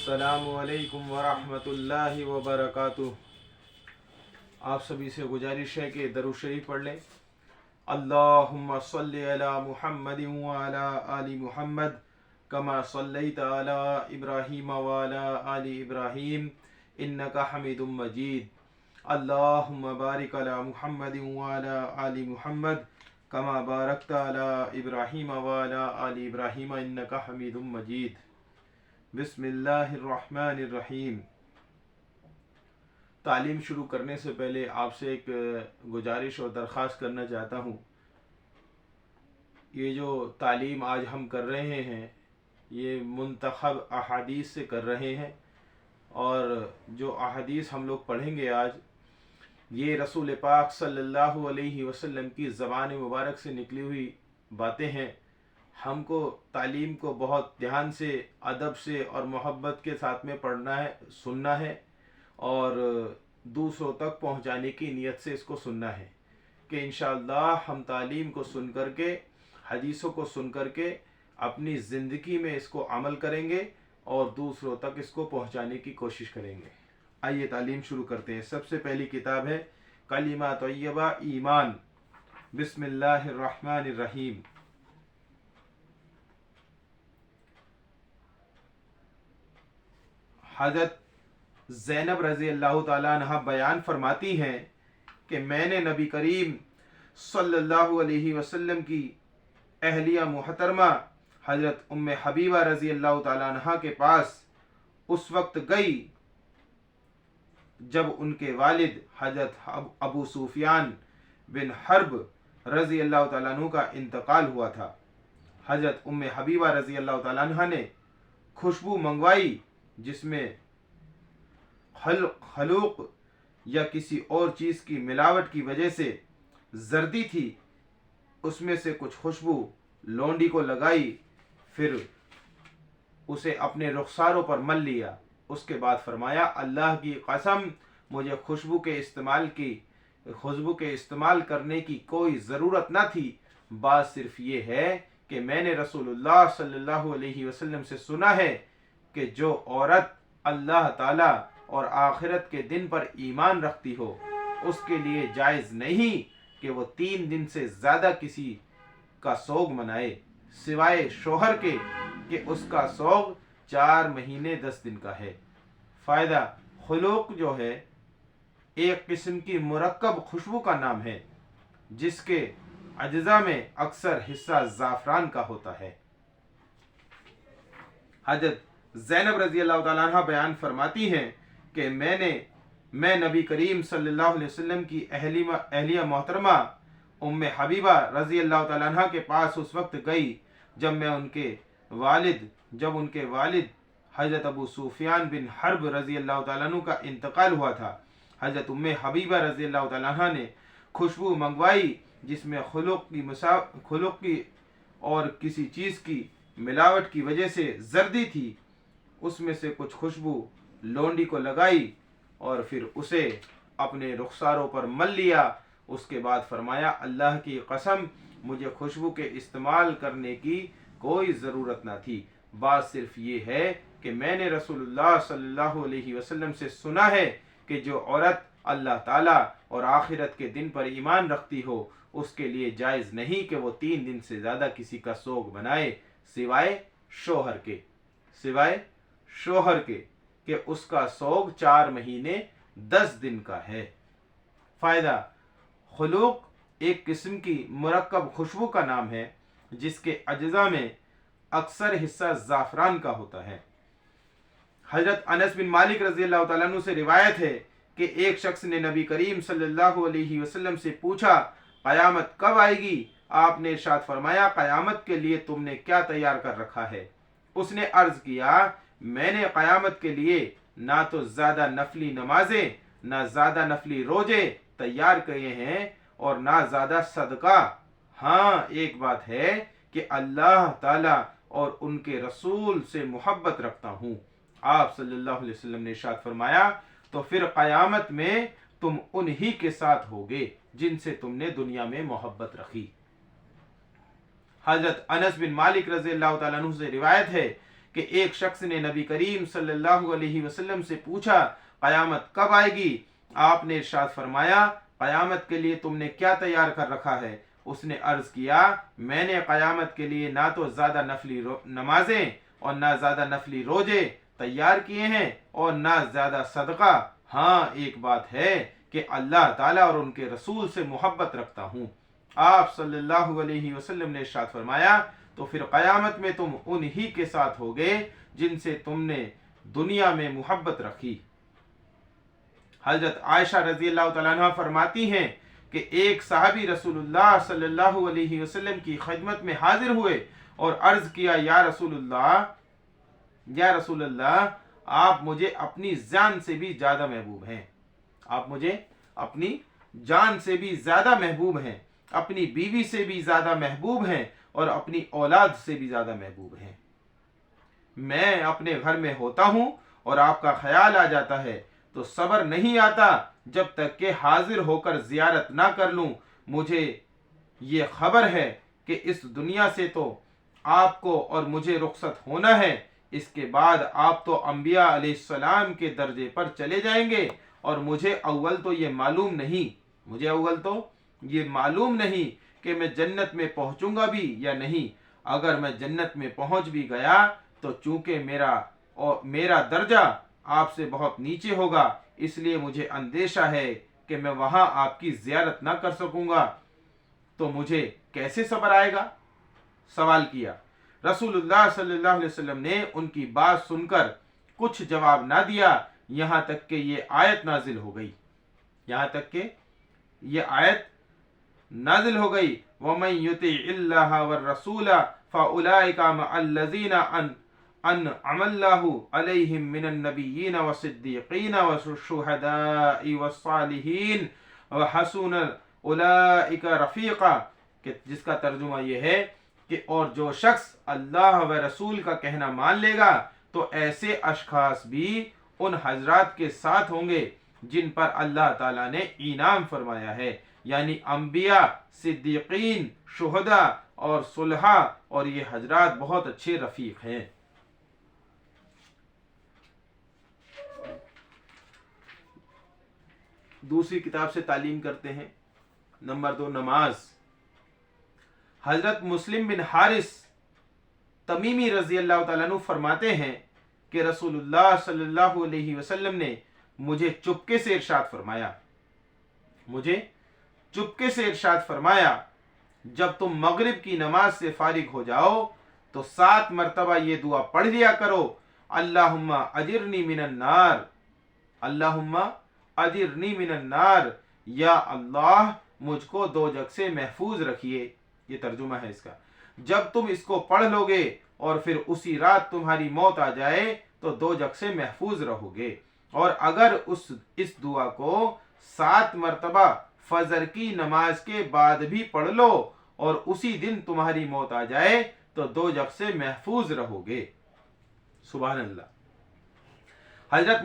अस्सलामु अलैकुम वरहमतुल्लाहि वबरकातुह। आप सभी से गुजारिश है कि दरूद शरीफ पढ़ लें। अल्लाहुम्मा सल्लि अला मुहम्मदिन व अला आलि मुहम्मद कमा सल्लैता अला इब्राहीम व अला आलि इब्राहीम इन्नका हमीदुम मजीद। अल्लाहुम्मा बारिक अला मुहम्मदिन व अला आलि मुहम्मद कमा बारकता अला इब्राहीम व अला आलि इब्राहीम इन्नका हमीदुम मजीद। बिस्मिल्लाहिर्रहमानिर्रहीम। तालीम शुरू करने से पहले आपसे एक गुजारिश और दरख्वास्त करना चाहता हूँ। ये जो तालीम आज हम कर रहे हैं ये मुंतखब अहादीस से कर रहे हैं, और जो अहादीस हम लोग पढ़ेंगे आज ये रसूल पाक सल्लल्लाहु अलैहि वसल्लम की ज़बान मुबारक से निकली हुई बातें हैं। हमको तालीम को बहुत ध्यान से, अदब से और मोहब्बत के साथ में पढ़ना है, सुनना है और दूसरों तक पहुंचाने की नीयत से इसको सुनना है कि इंशाअल्लाह हम तालीम को सुन करके, हदीसों को सुन करके अपनी ज़िंदगी में इसको अमल करेंगे और दूसरों तक इसको पहुंचाने की कोशिश करेंगे। आइए तालीम शुरू करते हैं। सबसे पहली किताब है कलिमा तय्यबा ईमान। बिस्मिल्लाहिर्रहमानिर्रहीम। हज़रत ज़ैनब रज़ी अल्लाह ताला अन्हा बयान फरमाती हैं कि मैंने नबी करीम सल्लल्लाहु अलैहि वसल्लम की अहलिया मुहतरमा हज़रत उम्मे हबीबा रज़ी अल्लाह ताला अन्हा के पास उस वक्त गई जब उनके वालिद हज़रत अबू सुफियान बिन हर्ब रज़ी अल्लाह ताला अन्हु का इंतकाल हुआ था। हज़रत उम्मे हबीबा रज़ी अल्लाह ताला अन्हा ने खुशबू मंगवाई जिसमें खलूक या किसी और चीज़ की मिलावट की वजह से जर्दी थी। उसमें से कुछ खुशबू लौंडी को लगाई, फिर उसे अपने रुखसारों पर मल लिया। उसके बाद फरमाया, अल्लाह की कसम मुझे खुशबू के इस्तेमाल करने की कोई ज़रूरत न थी। बात सिर्फ ये है कि मैंने रसूलुल्लाह सल्लल्लाहु अलैहि वसल्लम से सुना है कि जो औरत अल्लाह ताला और आखिरत के दिन पर ईमान रखती हो उसके लिए जायज़ नहीं कि वो 3 दिन से ज़्यादा किसी का सोग मनाए सिवाय शोहर के कि उसका सोग 4 महीने 10 दिन का है। फ़ायदा, खुलूक जो है एक किस्म की मुरक्कब खुशबू का नाम है जिसके अज्जा में अक्सर हिस्सा ज़ाफ़रान का होता है। हज़रत ज़ैनब रज़ी अल्लाह ताला अन्हा बयान फरमाती हैं कि मैं नबी करीम सल्लल्लाहु अलैहि वसल्लम की अहलिया मोहतरमा उम्मे हबीबा रज़ी अल्लाह ताला अन्हा के पास उस वक्त गई जब उनके वालिद हज़रत अबू सुफियान बिन हर्ब रज़ी अल्लाह ताला अन्हु का इंतकाल हुआ था। हज़रत उम्मे हबीबा रज़ी अल्लाह ताला अन्हा ने खुशबू मंगवाई जिसमें खुलुक की और किसी चीज़ की मिलावट की वजह से जर्दी थी। उसमें से कुछ खुशबू लौंडी को लगाई और फिर उसे अपने रुखसारों पर मल लिया। उसके बाद फरमाया, अल्लाह की कसम मुझे खुशबू के इस्तेमाल करने की कोई ज़रूरत न थी। बात सिर्फ ये है कि मैंने रसूलुल्लाह सल्लल्लाहु अलैहि वसल्लम से सुना है कि जो औरत अल्लाह ताला और आखिरत के दिन पर ईमान रखती हो उसके लिए जायज़ नहीं कि वो 3 दिन से ज़्यादा किसी का सोग बनाए सिवाय शोहर के कि उसका सोग 4 महीने 10 दिन का है। फ़ायदा, खुलूक एक किस्म की मुरक्कब खुशबू का नाम है जिसके अज्जा में अक्सर हिस्सा ज़ाफ़रान का होता है। हज़रत अनस बिन मालिक रज़ी अल्लाह ताला अन्हु से रिवायत है कि एक शख्स ने नबी करीम सल्लल्लाहु अलैहि वसल्लम से पूछा, क़यामत कब आएगी? आपने इरशाद फरमाया, क़यामत के लिए तुमने क्या तैयार कर रखा है? उसने अर्ज़ किया, मैंने क़यामत के लिए ना तो ज़्यादा नफली नमाजें ना ज़्यादा नफली रोजे तैयार किए हैं और ना ज़्यादा सदका। हाँ, एक बात है कि अल्लाह ताला और उनके रसूल से मोहब्बत रखता हूँ। आप सल्लल्लाहु अलैहि वसल्लम ने इरशाद फरमाया, तो फिर क़यामत में तुम उन्हीं के साथ होगे जिनसे तुमने दुनिया में मोहब्बत रखी। हज़रत अनस बिन मालिक रज़ी अल्लाह ताला अन्हु से रिवायत है کہ ایک شخص نے نبی کریم सल्लल्लाहु अलैहि वसल्लम से पूछा क़यामत कब आएगी। आपने इरशाद फरमाया क़यामत के लिए तुमने क्या तैयार कर रखा है। उसने अर्ज किया मैंने क़यामत के लिए ना तो ज़्यादा नफली नमाजें और ना ज़्यादा नफली रोजे तैयार किए हैं और ना ज़्यादा सदका। हाँ एक बात है कि अल्लाह ताला और उनके रसूल से मोहब्बत रखता हूँ। आप सल्लल्लाहु अलैहि वसल्लम ने इरशाद फरमाया तो फिर क़यामत में तुम उन्हीं के साथ होगे जिनसे तुमने दुनिया में मोहब्बत रखी। हजरत आयशा रज़ी अल्लाह तआला अन्हा फरमाती हैं कि एक सहाबी रसूलुल्लाह सल्लल्लाहु अलैहि वसल्लम की खिदमत में हाजिर हुए और अर्ज किया या रसूलल्लाह आप मुझे अपनी जान से भी ज़्यादा महबूब हैं। आप मुझे अपनी जान से भी ज़्यादा महबूब हैं, अपनी बीवी से भी ज़्यादा महबूब हैं और अपनी औलाद से भी ज़्यादा महबूब हैं। मैं अपने घर में होता हूँ और आपका ख्याल आ जाता है तो सब्र नहीं आता जब तक कि हाजिर होकर ज़ियारत ना कर लूँ। मुझे ये खबर है कि इस दुनिया से तो आपको और मुझे रुखसत होना है, इसके बाद आप तो अंबिया अलैहिस्सलाम के दर्जे पर चले जाएंगे और मुझे अव्वल तो ये मालूम नहीं कि मैं जन्नत में पहुंचूंगा भी या नहीं। अगर मैं जन्नत में पहुंच भी गया तो चूंकि मेरा दर्जा आपसे बहुत नीचे होगा, इसलिए मुझे अंदेशा है कि मैं वहां आपकी ज़ियारत ना कर सकूंगा, तो मुझे कैसे सब्र आएगा। सवाल किया। रसूलुल्लाह सल्लल्लाहु अलैहि वसल्लम ने उनकी बात सुनकर कुछ जवाब ना दिया, यहाँ तक कि ये आयत नाजिल हो गई वमन युतिइल्लाह वर रसूला फउलाइका मअल्लज़ीना अनअमल्लाहु अलैहिम मिनन नबिय्यीन वसिद्दीक़ीन वशुहदाई वस्सालिहीन व हसून उलाइका रफ़ीक़ा, जिसका तर्जुमा ये है कि और जो शख्स अल्लाह व रसूल का कहना मान लेगा तो ऐसे अशखास भी उन हजरात के साथ होंगे जिन पर अल्लाह ताला ने इनाम फरमाया है, यानी अंबिया, सिद्दीकीन, शुहदा और सुलहा, और ये हजरात बहुत अच्छे रफीक हैं। दूसरी किताब से तालीम करते हैं। नंबर 2 नमाज। हजरत मुस्लिम बिन हारिस तमीमी रजी अल्लाह तआला अन्हु फरमाते हैं कि रसूलुल्लाह सल्लल्लाहु अलैहि वसल्लम ने मुझे चुपके से इरशाद फरमाया जब तुम मगरिब की नमाज से फारिग हो जाओ तो 7 मरतबा ये दुआ पढ़ लिया करो, अल्लाहुम्मा अजिरनी मिनन नार, या अल्लाह मुझको दोजख से महफूज रखिए। ये तर्जुमा है इसका। जब तुम इसको पढ़ लोगे और फिर उसी रात तुम्हारी मौत आ जाए तो दोजख से महफूज रहोगे। और अगर इस दुआ को 7 मरतबा फजर की नमाज के बाद भी पढ़ लो और उसी दिन तुम्हारी मौत आ जाए तो दोजख से महफूज रहोगे। सुभान अल्लाह। हजरत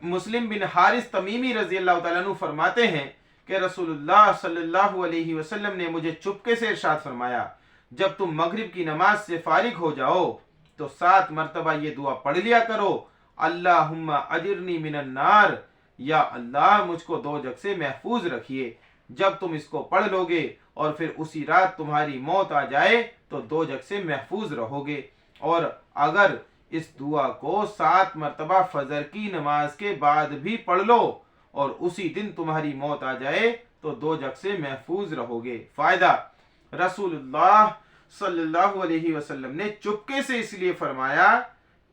मुस्लिम बिन हारिस तमीमी रजी अल्लाह तआला अन्हु फरमाते हैं कि रसूलुल्लाह सल्लल्लाहु अलैहि वसल्लम ने मुझे चुपके से इरशाद फरमाया जब तुम मगरिब की नमाज से फारिग हो जाओ तो 7 मरतबा ये दुआ पढ़ लिया करो, अल्लाहुम्मा अजिरनी मिनन नार, या अल्लाह मुझको दोजख से महफूज रखिए। जब तुम इसको पढ़ लोगे और फिर उसी रात तुम्हारी मौत आ जाए तो दोजख से महफूज रहोगे। और अगर इस दुआ को 7 मरतबा फजर की नमाज के बाद भी पढ़ लो और उसी दिन तुम्हारी मौत आ जाए तो दोजख से महफूज रहोगे। फायदा, रसूलुल्लाह सल्लल्लाहु अलैहि वसल्लम ने चुपके से इसलिए फरमाया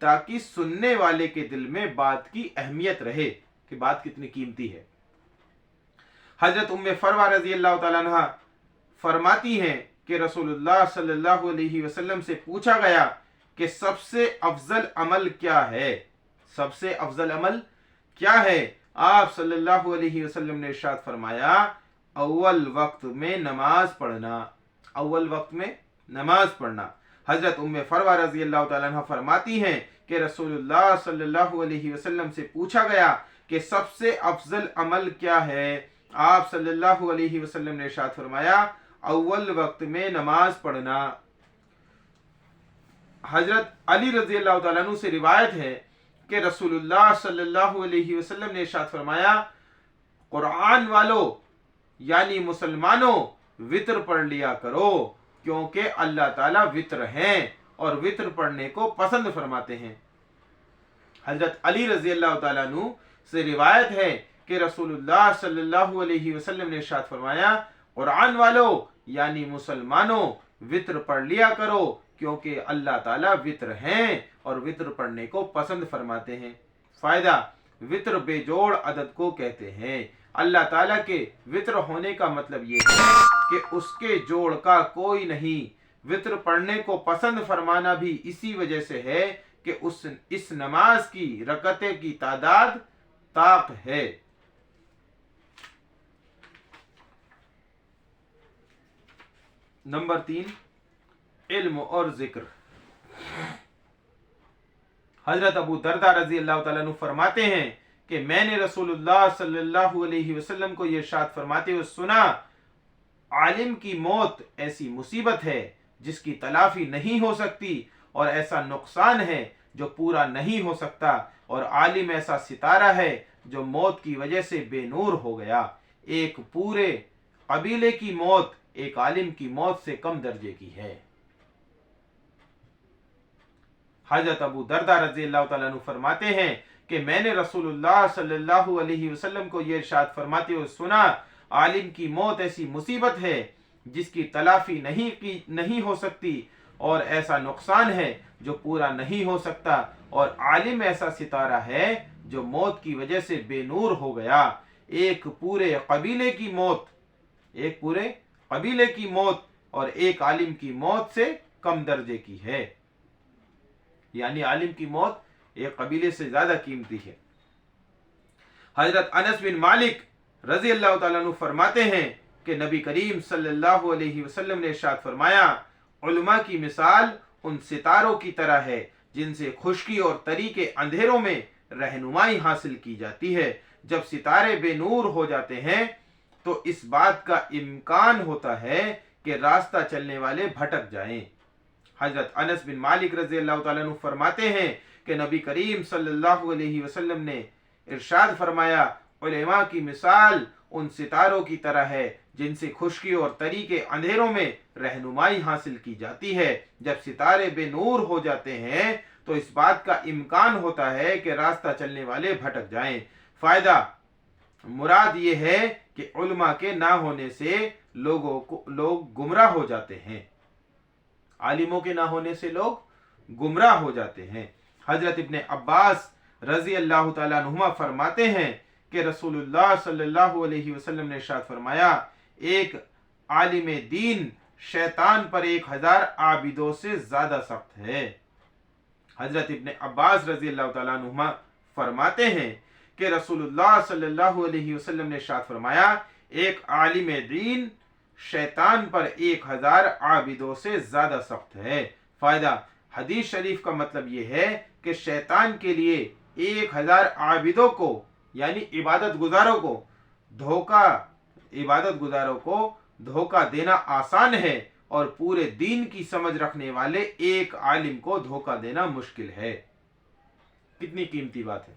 ताकि सुनने वाले के दिल में बात की अहमियत रहे कि बात कितनी कीमती है। हजरत उम्मे फरवा रजी अल्लाह तआला अन्हा फरमाती हैं कि रसूलुल्लाह सल्लल्लाहु अलैहि वसल्लम से पूछा गया कि सबसे अफजल अमल क्या है। सबसे अफजल अमल क्या है? आप सल्लल्लाहु अलैहि वसल्लम ने इरशाद फरमाया अव्वल वक्त में नमाज पढ़ना। अव्वल वक्त में नमाज पढ़ना। हजरत उम्मे फरवा रजी अल्लाह तआला अन्हा फरमाती हैं कि रसूलुल्लाह सल्लल्लाहु अलैहि वसल्लम से पूछा गया कि सबसे अफजल अमल क्या है। आप सल्लल्लाहु अलैहि वसल्लम ने इरशाद फरमाया अव्वल वक्त में नमाज पढ़ना। حضرت علی رضی اللہ تعالیٰ عنہ سے روایت ہے کہ رسول اللہ صلی اللہ علیہ وسلم نے ارشاد فرمایا، قرآن والو یعنی مسلمانوں وطر پڑھ لیا کرو، کیونکہ اللہ تعالیٰ وطر ہیں اور وطر پڑھنے کو پسند فرماتے ہیں۔ حضرت علی رضی اللہ تعالیٰ عنہ سے روایت ہے کہ رسول اللہ صلی اللہ علیہ وسلم نے ارشاد فرمایا، قرآن والو یعنی مسلمانوں وطر پڑھ لیا کرو، کیونکہ اللہ تعالیٰ وطر ہیں اور وطر پڑھنے کو پسند فرماتے ہیں۔ فائدہ، وطر بے جوڑ عدد کو کہتے ہیں۔ اللہ تعالیٰ کے وطر ہونے کا مطلب یہ ہے کہ اس کے جوڑ کا کوئی نہیں۔ وطر پڑھنے کو پسند فرمانا بھی اسی وجہ سے ہے کہ اس نماز کی رکعتیں کی تعداد طاق ہے۔ نمبر 3، علم اور ذکر۔ حضرت ابو درداء رضی اللہ تعالیٰ عنہ فرماتے ہیں کہ میں نے رسول اللہ صلی اللہ علیہ وسلم کو یہ ارشاد فرماتے ہوئے سنا، عالم کی موت ایسی مصیبت ہے جس کی تلافی نہیں ہو سکتی، اور ایسا نقصان ہے جو پورا نہیں ہو سکتا، اور عالم ایسا ستارہ ہے جو موت کی وجہ سے بے نور ہو گیا۔ ایک پورے قبیلے کی موت ایک عالم کی موت سے کم درجے کی ہے۔ حضرت ابو درداء رضی اللہ تعالیٰ عنہ فرماتے ہیں کہ میں نے رسول اللہ صلی اللہ علیہ وسلم کو یہ ارشاد فرماتے ہوئے سنا، عالم کی موت ایسی مصیبت ہے جس کی تلافی نہیں ہو سکتی، اور ایسا نقصان ہے جو پورا نہیں ہو سکتا، اور عالم ایسا ستارہ ہے جو موت کی وجہ سے بے نور ہو گیا۔ ایک پورے قبیلے کی موت اور ایک عالم کی موت سے کم درجے کی ہے، یعنی عالم کی موت ایک قبیلے سے زیادہ قیمتی ہے۔ حضرت انس بن مالک رضی اللہ تعالیٰ عنہ فرماتے ہیں کہ نبی کریم صلی اللہ علیہ وسلم نے ارشاد فرمایا، علماء کی مثال ان ستاروں کی طرح ہے جن سے خشکی اور تری کے اندھیروں میں رہنمائی حاصل کی جاتی ہے۔ جب ستارے بے نور ہو جاتے ہیں تو اس بات کا امکان ہوتا ہے کہ راستہ چلنے والے بھٹک جائیں۔ حضرت انس بن مالک رضی اللہ تعالیٰ عنہ فرماتے ہیں کہ نبی کریم صلی اللہ علیہ وسلم نے ارشاد فرمایا، علماء کی مثال ان ستاروں کی طرح ہے جن سے خشکی اور تری کے اندھیروں میں رہنمائی حاصل کی جاتی ہے۔ جب ستارے بے نور ہو جاتے ہیں تو اس بات کا امکان ہوتا ہے کہ راستہ چلنے والے بھٹک جائیں۔ فائدہ، مراد یہ ہے کہ علماء کے نہ ہونے سے لوگ گمراہ ہو جاتے ہیں، عالموں کے نہ ہونے سے لوگ گمراہ ہو جاتے ہیں۔ حضرت ابن عباس رضی اللہ تعالیٰ عنہما فرماتے ہیں کہ رسول اللہ صلی اللہ علیہ وسلم نے ارشاد فرمایا، ایک عالم دین شیطان پر 1000 عابدوں سے زیادہ سخت ہے۔ حضرت ابن عباس رضی اللہ تعالیٰ عنہما فرماتے ہیں کہ رسول اللہ صلی اللہ علیہ وسلم نے ارشاد فرمایا، ایک عالم دین شیطان پر 1000 عابدوں سے زیادہ سخت ہے۔ فائدہ، حدیث شریف کا مطلب یہ ہے کہ شیطان کے لیے 1000 عابدوں کو یعنی عبادت گزاروں کو دھوکہ دینا آسان ہے، اور پورے دین کی سمجھ رکھنے والے ایک عالم کو دھوکہ دینا مشکل ہے۔ کتنی قیمتی بات ہے۔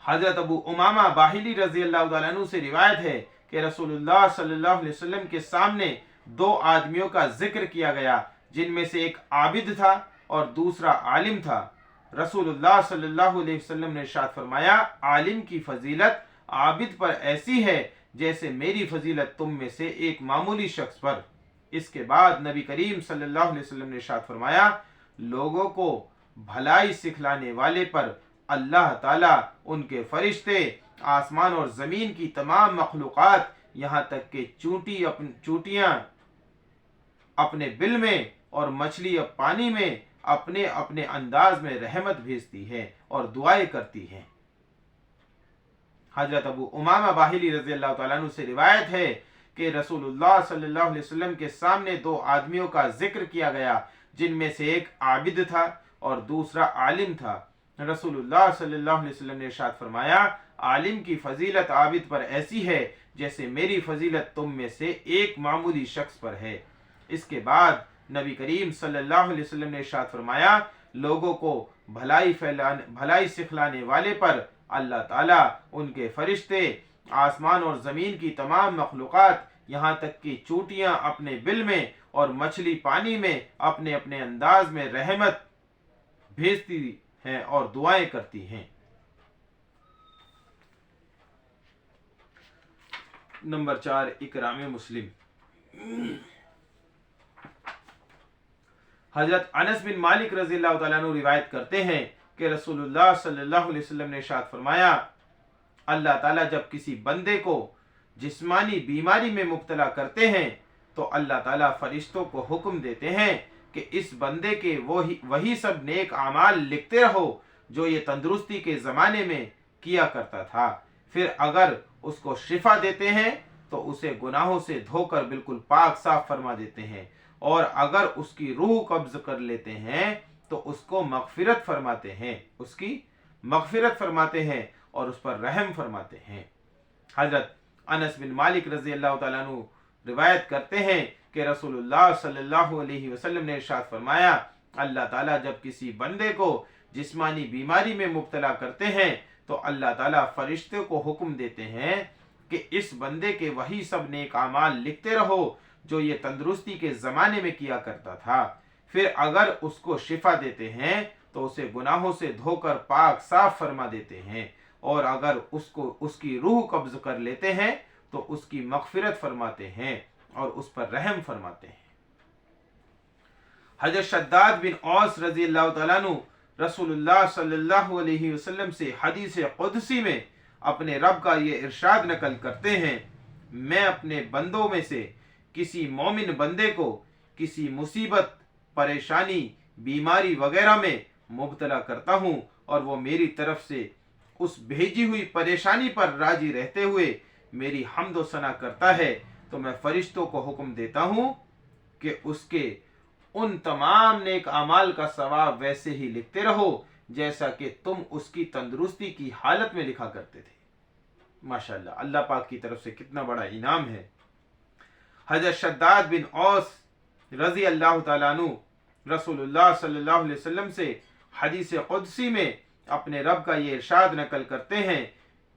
حضرت ابو امامہ باہلی رضی اللہ تعالیٰ عنہ سے روایت ہے کہ رسول اللہ صلی اللہ علیہ وسلم کے سامنے 2 آدمیوں کا ذکر کیا گیا، جن میں سے ایک عابد تھا اور دوسرا عالم تھا۔ رسول اللہ صلی اللہ علیہ وسلم نے ارشاد فرمایا، عالم کی فضیلت عابد پر ایسی ہے جیسے میری فضیلت تم میں سے ایک معمولی شخص پر۔ اس کے بعد نبی کریم صلی اللہ علیہ وسلم نے ارشاد فرمایا، لوگوں کو بھلائی سکھلانے والے پر اللہ تعالیٰ، ان کے فرشتے، آسمان اور زمین کی تمام مخلوقات، یہاں تک کہ چونٹیاں اپنے بل میں اور مچھلی پانی میں اپنے اپنے انداز میں رحمت بھیجتی ہے اور دعائیں کرتی ہیں۔ حضرت ابو امامہ باہلی رضی اللہ تعالیٰ عنہ سے روایت ہے کہ رسول اللہ صلی اللہ علیہ وسلم کے سامنے 2 آدمیوں کا ذکر کیا گیا، جن میں سے ایک عابد تھا اور دوسرا عالم تھا۔ رسول اللہ صلی اللہ علیہ وسلم نے ارشاد فرمایا، عالم کی فضیلت عابد پر ایسی ہے جیسے میری فضیلت تم میں سے ایک معمولی شخص پر ہے۔ اس کے بعد نبی کریم صلی اللہ علیہ وسلم نے ارشاد فرمایا لوگوں کو بھلائی سکھلانے والے پر اللہ تعالیٰ ان کے فرشتے آسمان اور زمین کی تمام مخلوقات یہاں تک کہ چونٹیاں اپنے بل میں اور مچھلی پانی میں اپنے اپنے انداز میں رحمت بھیجتی ہیں اور دعائیں کرتی ہیں۔ نمبر 4 اکرام مسلم۔ حضرت انس بن مالک رضی اللہ تعالیٰ عنہ روایت کرتے ہیں کہ رسول اللہ صلی اللہ علیہ وسلم نے ارشاد فرمایا اللہ تعالیٰ جب کسی بندے کو جسمانی بیماری میں مبتلا کرتے ہیں تو اللہ تعالیٰ فرشتوں کو حکم دیتے ہیں کہ اس بندے کے وہی سب نیک اعمال لکھتے رہو جو یہ تندرستی کے زمانے میں کیا کرتا تھا، پھر اگر اس کو شفا دیتے ہیں تو اسے گناہوں سے دھو کر بالکل پاک صاف فرما دیتے ہیں، اور اگر اس کی روح قبض کر لیتے ہیں تو اس کو مغفرت فرماتے ہیں، اس کی مغفرت فرماتے ہیں اور اس پر رحم فرماتے ہیں۔ حضرت انس بن مالک رضی اللہ تعالیٰ عنہ روایت کرتے ہیں کہ رسول اللہ صلی اللہ علیہ وسلم نے ارشاد فرمایا اللہ تعالیٰ جب کسی بندے کو جسمانی بیماری میں مبتلا کرتے ہیں تو اللہ تعالیٰ فرشتوں کو حکم دیتے ہیں کہ اس بندے کے وہی سب نیک اعمال لکھتے رہو جو یہ تندرستی کے زمانے میں کیا کرتا تھا، پھر اگر اس کو شفا دیتے ہیں تو اسے گناہوں سے دھو کر پاک صاف فرما دیتے ہیں، اور اگر اس کی روح قبض کر لیتے ہیں تو اس کی مغفرت فرماتے ہیں اور اس پر رحم فرماتے ہیں۔ حضرت شداد بن اوس رضی اللہ تعالیٰ عنہ رسول اللہ صلی اللہ علیہ وسلم سے حدیث قدسی میں اپنے رب کا یہ ارشاد نقل کرتے ہیں میں اپنے بندوں میں سے کسی مومن بندے کو کسی مصیبت، پریشانی، بیماری وغیرہ میں مبتلا کرتا ہوں اور وہ میری طرف سے اس بھیجی ہوئی پریشانی پر راضی رہتے ہوئے میری حمد و ثنا کرتا ہے تو میں فرشتوں کو حکم دیتا ہوں کہ اس کے ان تمام نیک اعمال کا ثواب ویسے ہی لکھتے رہو جیسا کہ تم اس کی تندرستی کی حالت میں لکھا کرتے تھے۔ ماشاءاللہ، اللہ پاک کی طرف سے کتنا بڑا انعام ہے۔ حضرت شداد بن اوس رضی اللہ تعالیٰ عنہ رسول اللہ صلی اللہ علیہ وسلم سے حدیث قدسی میں اپنے رب کا یہ ارشاد نقل کرتے ہیں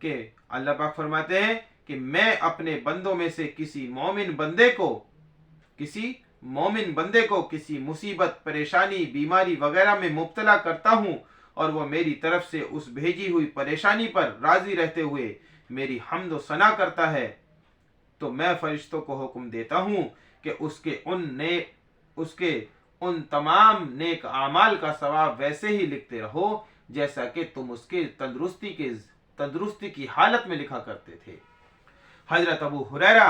کہ اللہ پاک فرماتے ہیں کہ میں اپنے بندوں میں سے کسی مومن بندے کو کسی مصیبت، پریشانی، بیماری وغیرہ میں مبتلا کرتا ہوں اور وہ میری طرف سے اس بھیجی ہوئی پریشانی پر راضی رہتے ہوئے میری حمد و ثنا کرتا ہے تو میں فرشتوں کو حکم دیتا ہوں کہ اس کے ان تمام نیک اعمال کا ثواب ویسے ہی لکھتے رہو جیسا کہ تم اس کے تندرستی کی حالت میں لکھا کرتے تھے۔ حضرت ابو ہریرہ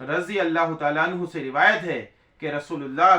رضی اللہ تعالیٰ عنہ سے روایت ہے کہ رسول اللہ